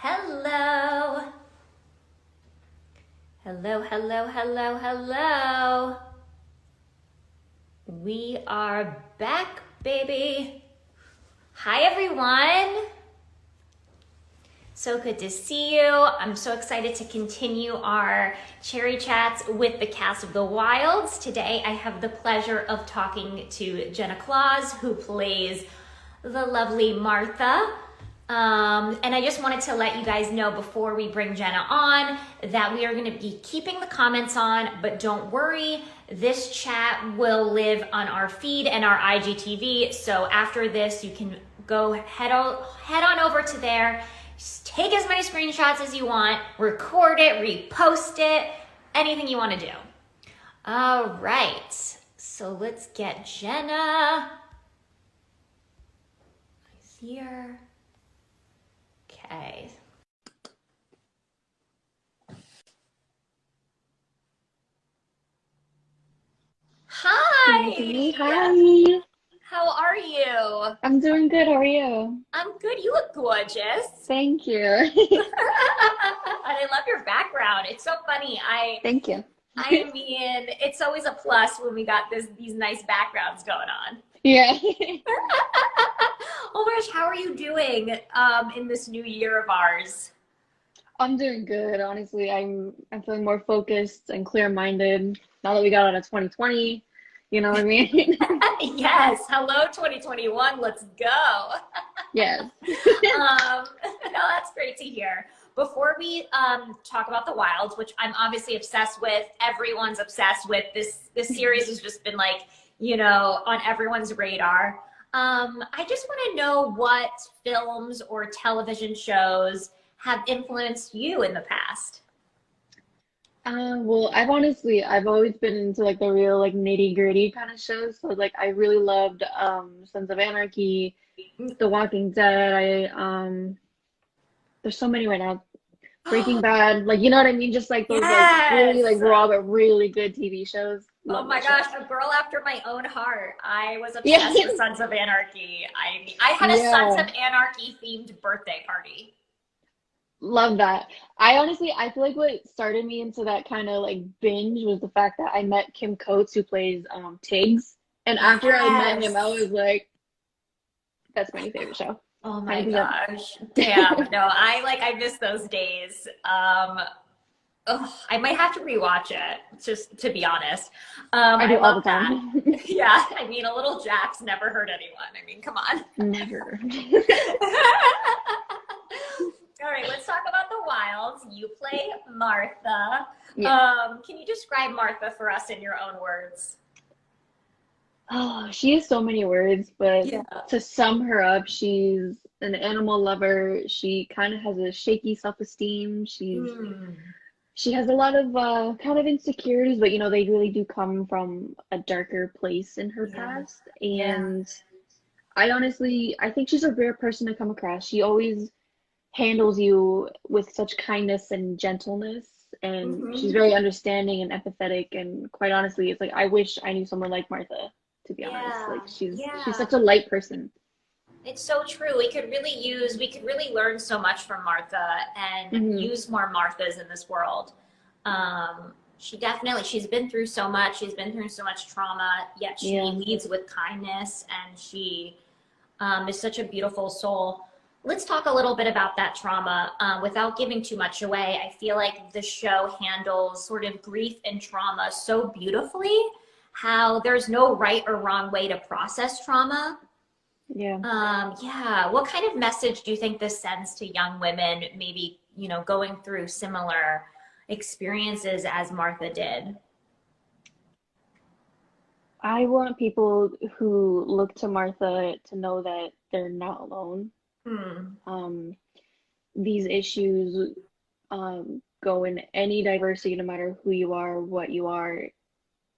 Hello. Hello, hello, hello, hello. We are back, baby. Hi, everyone. So good to see you. I'm so excited to continue our Cherry Chats with the cast of The Wilds. Today, I have the pleasure of talking to Jenna Claus, who plays the lovely Martha. And I just wanted to let you guys know before we bring Jenna on that we are going to be keeping the comments on, but don't worry, this chat will live on our feed and our IGTV. So after this, you can go head on over to there, just take as many screenshots as you want, record it, repost it, anything you want to do. All right, so let's get Jenna here. Okay. Hi. Hi. How are you? I'm doing good. How are you? I'm good. You look gorgeous. Thank you. And I love your background. It's so funny. Thank you. I mean, it's always a plus when we got these nice backgrounds going on. Yeah. Oh my gosh, how are you doing in this new year of ours? I'm doing good. Honestly, I'm feeling more focused and clear-minded now that we got out of 2020. You know what I mean? Yes. Hello, 2021. Let's go. Yes. No, that's great to hear. Before we talk about The Wilds, which I'm obviously obsessed with, everyone's obsessed with, this series has just been like, you know, on everyone's radar. I just want to know what films or television shows have influenced you in the past. Well, I've always been into like the real like nitty-gritty kind of shows. So like I really loved Sons of Anarchy, The Walking Dead. There's so many right now. Breaking Bad, like you know what I mean? Just like those like really like Yes. raw but really good TV shows. Oh Love my those gosh, shows. a girl after my own heart. I was Yeah. obsessed with Sons of Anarchy. I had a Sons Yeah. of Anarchy themed birthday party. Love that. I feel like what started me into that kind of like binge was the fact that I met Kim Coates, who plays Tiggs. And after I met him, I Yes. was like, that's my new favorite show. Oh my 100%. gosh. Damn. No, I miss those days. Ugh, I might have to rewatch it, just to be honest. I I do all love the that. time. Yeah, I mean, a little Jack's never hurt anyone. I mean, come on. Never. All right, let's talk about The Wilds. You play Martha. Yeah. Can you describe Martha for us in your own words? Oh, she has so many words, but Yeah. to sum her up, she's an animal lover. She kind of has a shaky self-esteem. Hmm. She has a lot of kind of insecurities, but you know, they really do come from a darker place in her Yeah. past. Yeah. And I think she's a rare person to come across. She always handles you with such kindness and gentleness, and she's Hmm. very understanding and empathetic. And quite honestly, it's like I wish I knew someone like Martha, to be honest. Yeah. Like she's Yeah. such a light person. It's so true. We could really learn so much from Martha and Hmm. use more Marthas in this world. She's been through so much. She's been through so much trauma, yet she Yeah. leads with kindness and she is such a beautiful soul. Let's talk a little bit about that trauma without giving too much away. I feel like the show handles sort of grief and trauma so beautifully, how there's no right or wrong way to process trauma. Yeah. Yeah. What kind of message do you think this sends to young women, maybe, you know, going through similar experiences as Martha did? I want people who look to Martha to know that they're not alone. Hmm. Um, these issues go in any diversity, no matter who you are, what you are.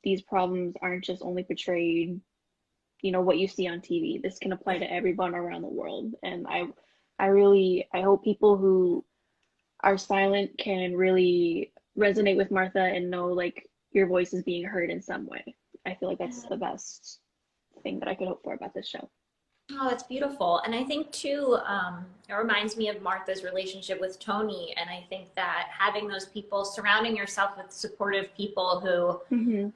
These problems aren't just only portrayed, you know, what you see on TV. This can apply to everyone around the world. And I hope people who are silent can really resonate with Martha and know like your voice is being heard in some way. I feel like that's the best thing that I could hope for about this show. Oh, that's beautiful. And I think too, it reminds me of Martha's relationship with Tony. And I think that having those people, surrounding yourself with supportive people Hmm.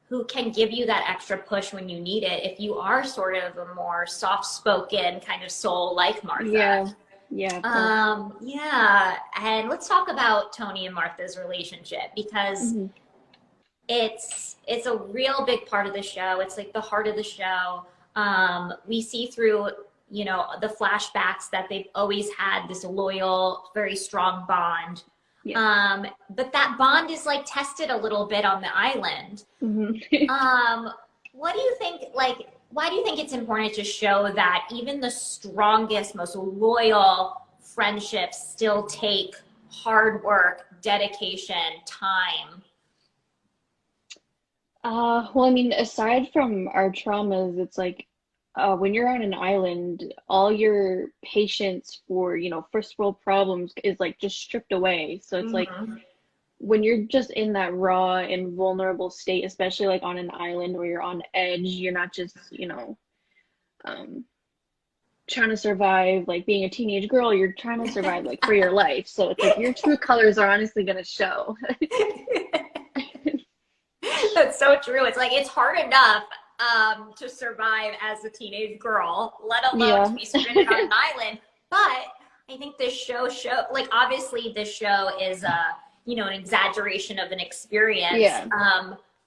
who can give you that extra push when you need it, if you are sort of a more soft-spoken kind of soul like Martha. Yeah, yeah, of course. Yeah. And let's talk about Tony and Martha's relationship because Hmm. it's a real big part of the show. It's like the heart of the show. We see through, you know, the flashbacks that they've always had this loyal, very strong bond. Yes. But that bond is like tested a little bit on the island. Hmm. Um, what do you think, like, why do you think it's important to show that even the strongest, most loyal friendships still take hard work, dedication, time? Well, I mean, aside from our traumas, it's like when you're on an island, all your patience for, first world problems is like just stripped away. So it's like Mhm. when you're just in that raw and vulnerable state, especially like on an island where you're on edge, you're not just, um, trying to survive, like being a teenage girl, you're trying to survive like for your life. So it's like your true colors are honestly gonna show. That's so true. It's like it's hard enough to survive as a teenage girl, let alone to Yeah. be stranded on an island. But I think this show like obviously this show is you know an exaggeration of an experience. Yeah.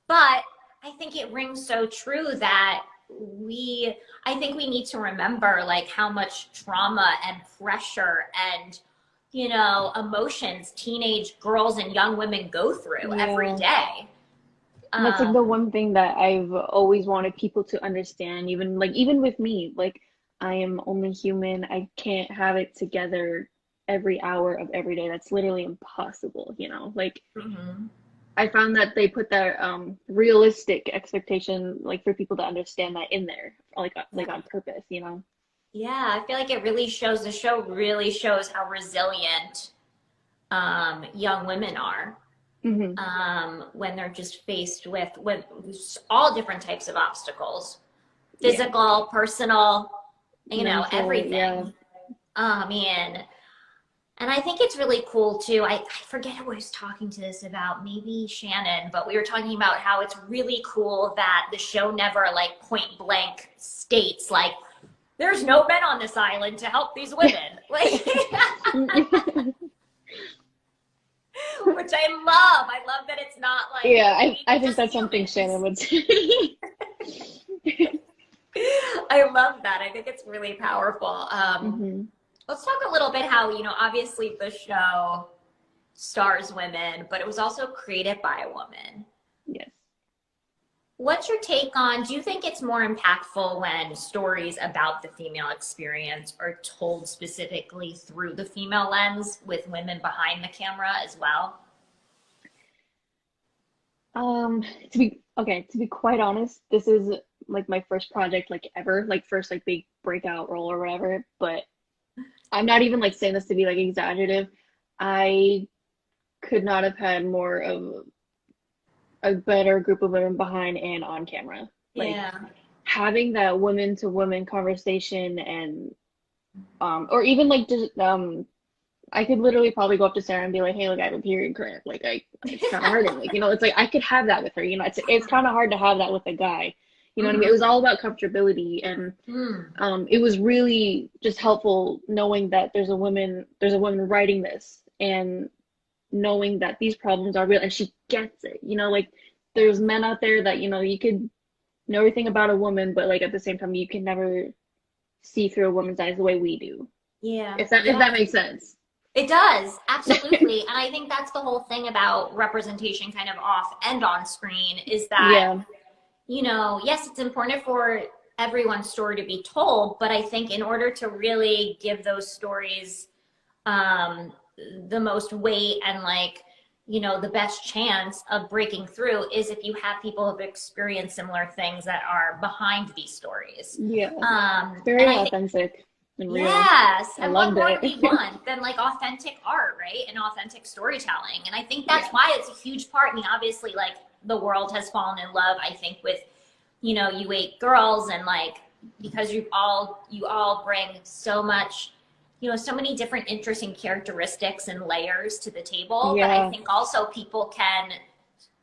But I think it rings so true that I think we need to remember like how much trauma and pressure and you know emotions teenage girls and young women go through every Yeah. day. And that's like the Um, one thing that I've always wanted people to understand, even with me, like I am only human. I can't have it together every hour of every day. That's literally impossible. Like mhm. I found that they put that realistic expectation like for people to understand that in there, like Yeah. on purpose. Yeah, I feel like it really shows, the show really shows how resilient young women are Hmm. when they're just faced with all different types of obstacles, Yeah. physical, personal, you know, Mental, yeah. everything. Man. And I think it's really cool too. I forget who I was talking to this about, maybe Shannon, but we were talking about how it's really cool that the show never like point blank states like there's no men on this island to help these women. Like which I love. I love that it's not like Yeah, we I need I think just that's something Shannon humans. would say. I love that. I think it's really powerful. Hmm. Let's talk a little bit how, you know, obviously the show stars women, but it was also created by a woman. Yes. What's your take on, do you think it's more impactful when stories about the female experience are told specifically through the female lens with women behind the camera as well? To be quite honest, this is like my first project like ever, like first like big breakout role or whatever, but I'm not even like saying this to be like exaggerative. I could not have had more of a better group of women behind and on camera. Like Yeah. having that woman to woman conversation and or even like just I could literally probably go up to Sarah and be like, "Hey, look, I have a period cramp. Like, it's kind of hurting. Like, it's like I could have that with her. It's kind of hard to have that with a guy. You know what I mean? It Mm-hmm. was all about comfortability, and Mm. it was really just helpful knowing that there's a woman writing this, and knowing that these problems are real, and she gets it. Like there's men out there that you could know everything about a woman, but like at the same time, you can never see through a woman's eyes the way we do. Yeah. If that makes sense. It does, absolutely. And I think that's the whole thing about representation kind of off and on screen is that, Yeah. you know, yes, it's important for everyone's story to be told, but I think in order to really give those stories um, the most weight and like, you know, the best chance of breaking through is if you have people who've experienced similar things that are behind these stories. Yeah. And Very I think authentic and real. yes. I And what loved more do we it. want than like authentic art, right? And authentic storytelling. And I think that's Yeah. why it's a huge part. I mean, obviously, like the world has fallen in love, I think, with, you know, you eight girls and like because you all bring so much, so many different interesting characteristics and layers to the table. But I think also people can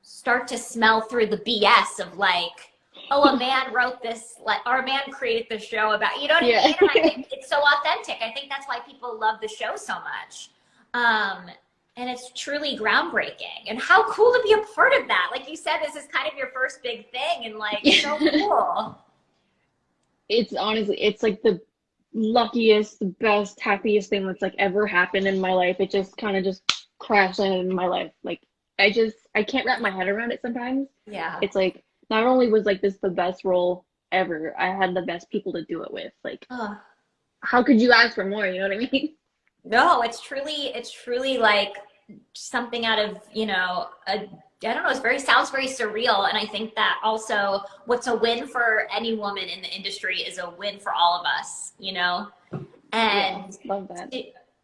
start to smell through the BS of like, oh, a man wrote this, like, or a man created the show about, you know what I mean? And I think it's so authentic. I think that's why people love the show so much. And it's truly groundbreaking. And how cool to be a part of that. Like you said, this is kind of your first big thing, and like, so cool. It's honestly, it's like the luckiest, the best, happiest thing that's like ever happened in my life. It just kind of just crashed in my life. Like I can't wrap my head around it sometimes. Yeah. It's like, not only was like this the best role ever, I had the best people to do it with. Like, how could you ask for more? You know what I mean? No, it's truly like something out of, I don't know, sounds very surreal. And I think that also what's a win for any woman in the industry is a win for all of us, And love that.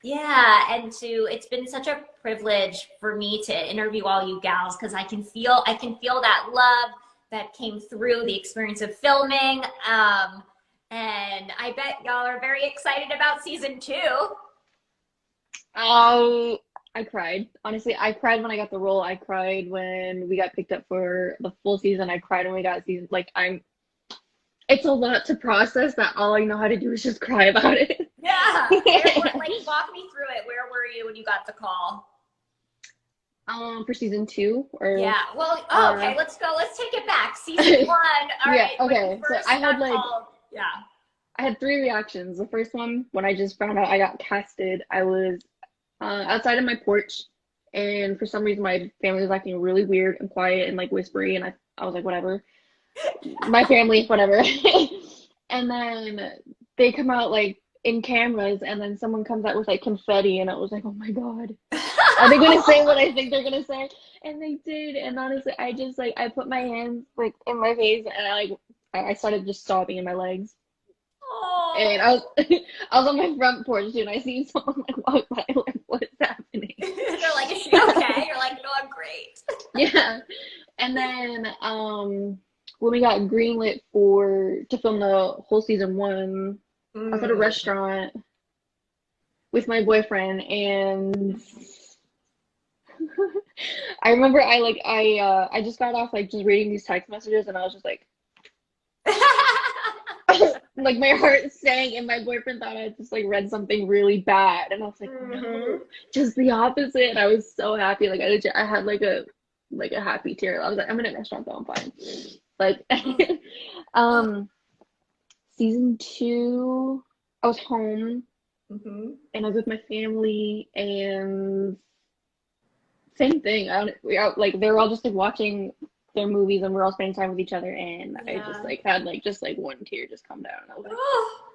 It's been such a privilege for me to interview all you gals, because I can feel that love that came through the experience of filming. And I bet y'all are very excited about season 2. Oh, I cried. Honestly, I cried when I got the role. I cried when we got picked up for the full season. I cried when we got season. It's a lot to process that all I know how to do is just cry about it. Yeah. Walk me through it. Where were you when you got the call? For season 2 or yeah. Well, okay. Let's go. Let's take it back. Season 1. All right. Okay. So I had I had 3 reactions. The first one, when I just found out I got casted, I was outside of my porch, and for some reason my family was acting really weird and quiet and like whispery, and I was like, whatever. My family, whatever. And then they come out like in cameras, and then someone comes out with like confetti, and I was like, oh my God. Are they gonna say what I think they're gonna say? And they did. And honestly, I just like, I put my hands like in my face, and I started just sobbing in my legs. Oh. And I was on my front porch, and I seen someone like walk by, like, what is happening? They're like, is she okay? You're like, no, I'm great. Yeah. And then when we got greenlit to film the whole season 1, I was at a restaurant with my boyfriend, and I remember I just got off like just reading these text messages, and I was just like like my heart sank, and my boyfriend thought I just like read something really bad, and I was like, no, just the opposite. And I was so happy. Like I had like a happy tear. I was like, I'm in a restaurant though, I'm fine. Like season 2, I was home, and I was with my family, and same thing. They were all just like watching their movies, and we're all spending time with each other, and I just like had just one tear just come down. I was like,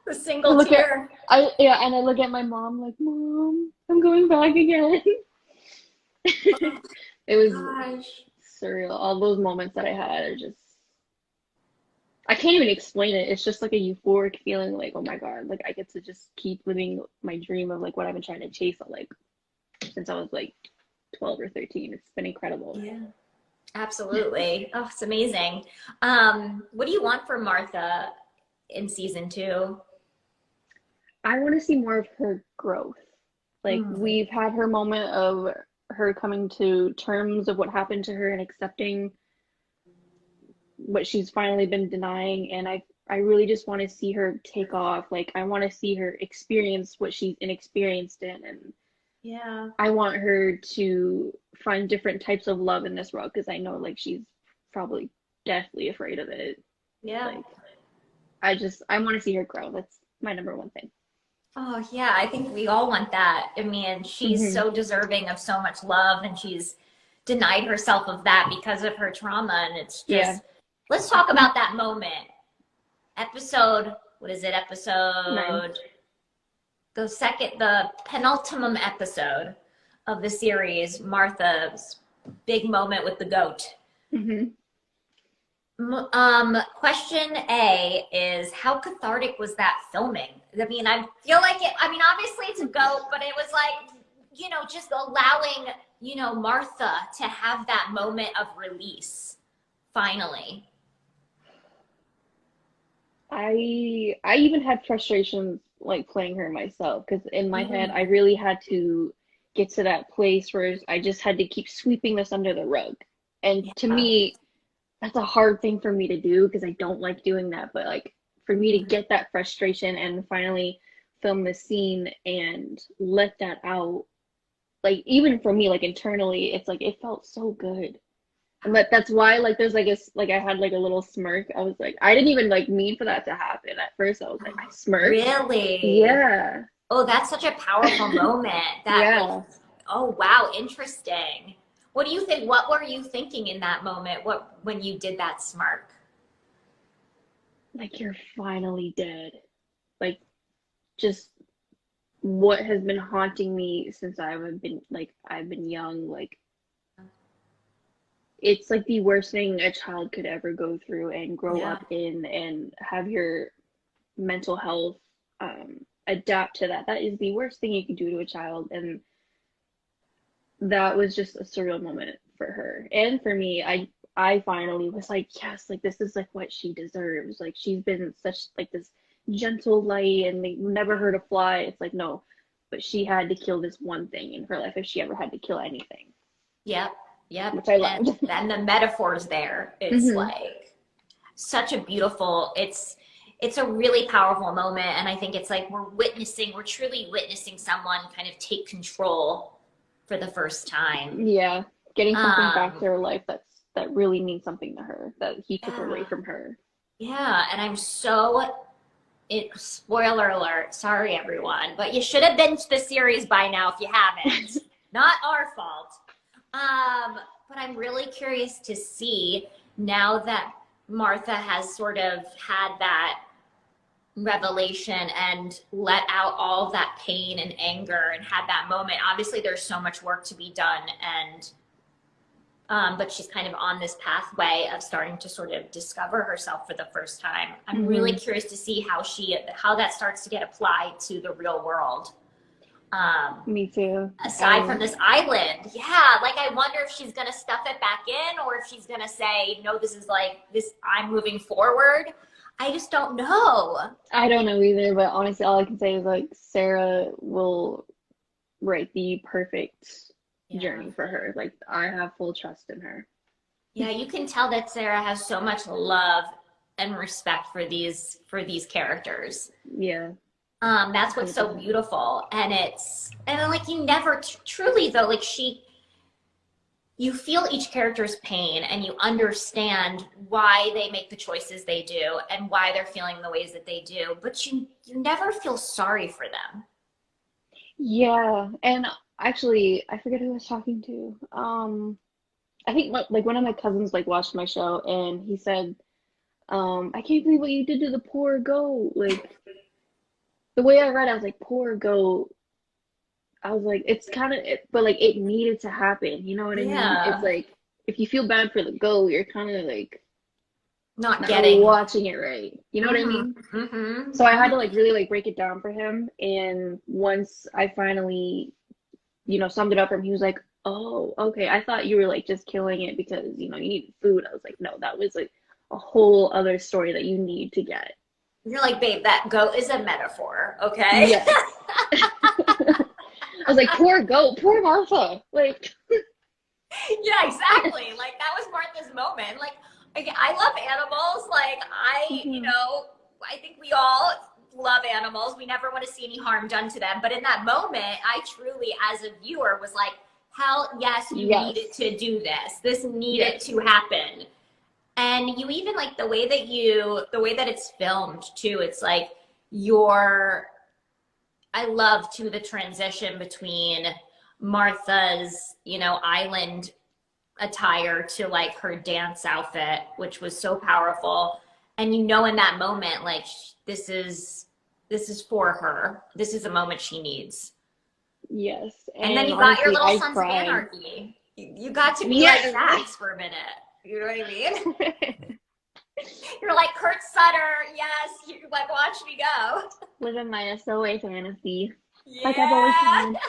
the single tear. And I look at my mom like, Mom, I'm going back again. It was surreal. All those moments that I had are just, I can't even explain it. It's just like a euphoric feeling, like, oh my God, like I get to just keep living my dream of like what I've been trying to chase like since I was like 12 or 13. It's been incredible. Yeah. Absolutely. Oh, it's amazing. What do you want for Martha in season 2? I want to see more of her growth. Like we've had her moment of her coming to terms of what happened to her and accepting what she's finally been denying. And I really just want to see her take off. Like I want to see her experience what she's inexperienced in, and I want her to find different types of love in this world, because I know like she's probably deathly afraid of it. Like I want to see her grow. That's my number one thing. Oh yeah, I think we all want that. I mean, she's so deserving of so much love, and she's denied herself of that because of her trauma. And it's just, let's talk about that moment. What is it? Episode 9. The penultimate episode of the series, Martha's big moment with the goat. Question A is, how cathartic was that filming? I mean, I feel like obviously it's a goat, but it was like, just allowing, Martha to have that moment of release, finally. I even had frustrations like playing her myself because in my head I Mm, really had to get to that place where I just had to keep sweeping this under the rug. And to yeah. me, that's a hard thing for me to do because I don't like doing that. But like for me to Mhm. get that frustration and finally film the scene and let that out, like even for me, like internally, it's like it felt so good. And that's why like there's like like I had like a little smirk. I was like, I didn't even like mean for that to happen. At first I was like, I smirked. Really? Yeah. Oh, that's such a powerful moment that like, Yeah. oh wow, interesting. What do you think? What were you thinking in that moment? What when you did that smirk? Like you're finally dead. Like just what has been haunting me since I've been young, like it's like the worst thing a child could ever go through and grow Yeah. up in and have your mental health adapt to that. That is the worst thing you can do to a child. And that was just a surreal moment for her. And for me, I finally was like, yes, like this is like what she deserves. Like she's been such like this gentle light and they never hurt a fly. It's like no, but she had to kill this one thing in her life if she ever had to kill anything, Yep. Yep. which I And loved. then the metaphors there. It's Hmm. like such a beautiful, it's a really powerful moment. And I think it's like we're truly witnessing someone kind of take control for the first time. Yeah, getting something back Um, to her life that really means something to her that he took away yeah. from her. Yeah. And I'm so spoiler alert, sorry everyone, but you should have binged the series by now if you haven't. Not our fault. But I'm really curious to see now that Martha has sort of had that revelation and let out all of that pain and anger and had that moment. Obviously, there's so much work to be done, and but she's kind of on this pathway of starting to sort of discover herself for the first time. I'm really Hmm. curious to see how that starts to get applied to the real world. Um, Me too. aside from I this island, yeah, like I wonder if she's gonna stuff it back in or if she's gonna say, no, this is like this, I'm moving forward. I just don't know. I don't know either, but honestly, all I can say is like Sarah will write the perfect Yeah. journey for her. Like I have full trust in her. Yeah, you can tell that Sarah has so much love and respect for these characters. Yeah, That's what's so 100%. beautiful. And then like you never truly though, like you feel each character's pain and you understand why they make the choices they do and why they're feeling the ways that they do, but you never feel sorry for them. Yeah, and actually, I forget who I was talking to. I think like one of my cousins like watched my show and he said, I can't believe what you did to the poor goat. Like the way I read, I was like, poor goat. I was like, it's kind of, but like it needed to happen. You know what I mean? It's Yeah. like if you feel bad for the goat, you're kind of like Not not getting. watching it right. You know what I Mm-hmm. mean? Mm-hmm. So I had to Mm-hmm. like really like break it down for him. And once I finally, summed it up for him, he was like, "Oh, okay. I thought you were like just killing it because, you needed food." I was like, "No, that was like a whole other story that you need to get." You're like, babe, that goat is a metaphor, okay? Yes. I was like, poor goat, poor Martha. Like, Yeah, exactly. Like that was Martha's moment. Like I love animals. Like mhm. I think we all love animals. We never want to see any harm done to them. But in that moment, I truly, as a viewer, was like, hell yes, you needed Yes. to do this. This needed Yes. to happen. And you even like the way that it's filmed too. It's like your I love too the transition between Martha's, island attire to like her dance outfit, which was so powerful. And in that moment, like this is for her. This is a moment she needs. Yes. And then And you got your honestly, little I Sons of cried. Anarchy. You got to be like Yes. Jax for a minute. You know what I mean? You're like Kurt Sutter. Yes, you like watch me go. Living my SOA fantasy like I've always Yeah. wanted.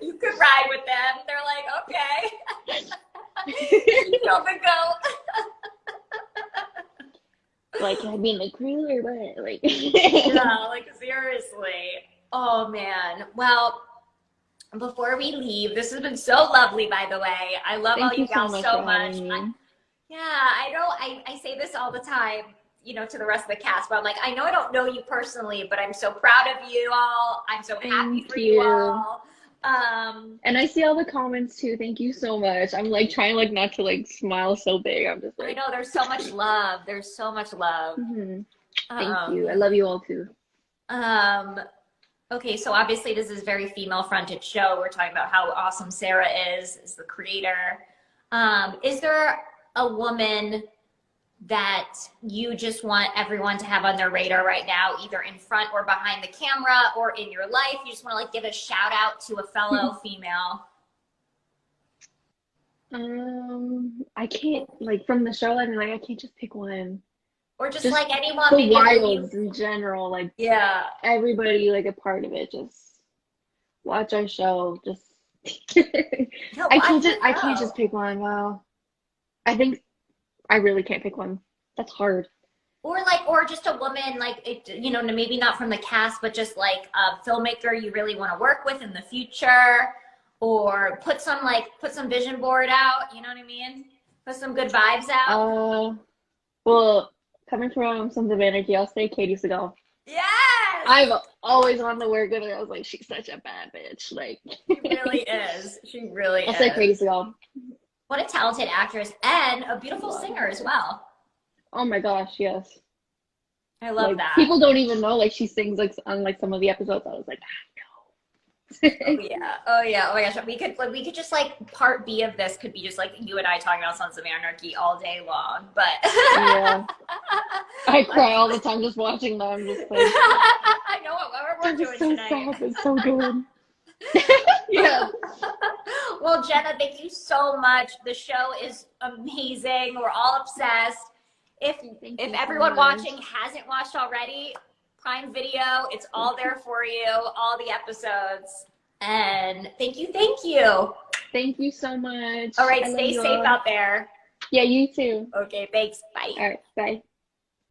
You could ride with them. They're like, okay. You killed the goat. Like, I'd be in the cooler, but like. Yeah, like seriously. Oh man. Well, before we leave, this has been so lovely, by the way. I love all Thank you you so gals much so for much. having me. Yeah, I know I say this all the time, to the rest of the cast, but I'm like, I know I don't know you personally, but I'm so proud of you all. I'm so happy Thank for you you. all. And I see all the comments too. Thank you so much. I'm like trying like not to like smile so big. I'm just I like, know there's so much love. There's so much love. thank you. I Um, love you all too. um, okay, so obviously this is a very female-fronted show. We're talking about how awesome Sarah is the creator. Is there a woman that you just want everyone to have on their radar right now, either in front or behind the camera or in your life? You just want to like give a shout out to a fellow female? I can't like from the show. I mean, like I can't just pick one. Or just Just like anyone, the maybe a wilds movie. in general, like Yeah. everybody like a part of it. Just watch our show. Just Yeah, watch the I can't show. just pick one. Wow. I think I really can't pick one. That's hard. Or just a woman, like, maybe not from the cast, but just like a filmmaker you really want to work with in the future, or put some vision board out, you know what I mean? Put some good vibes out. Uh, well, coming from Sons of Anarchy, I'll say Katie Seagal. Yes! I've always wanted to work with her. I was like, she's such a bad bitch. Like, She really is. She really I'll say Katie is. Seagal. What a talented actress and a beautiful singer as well. Oh my gosh, yes. I love Like that. people don't even know like she sings like on like some of the episodes. I was like, I Oh know. yeah. Oh yeah. Oh my gosh. We could just like part B of this could be just like you and I talking about Sons of Anarchy all day long. But Yeah, I cry all the time just watching them. I'm just like, I know what we're I'm doing just so tonight. sad, but so good. Yeah. Well, Jenna, thank you so much. The show is amazing. We're all obsessed. If Thank if you so everyone much. watching hasn't watched already, Prime Video, it's all there for you, all the episodes. And thank you, thank you. Thank you so much. All right, I love stay you safe all. out there. Yeah, you too. Okay, thanks. Bye. All right, bye.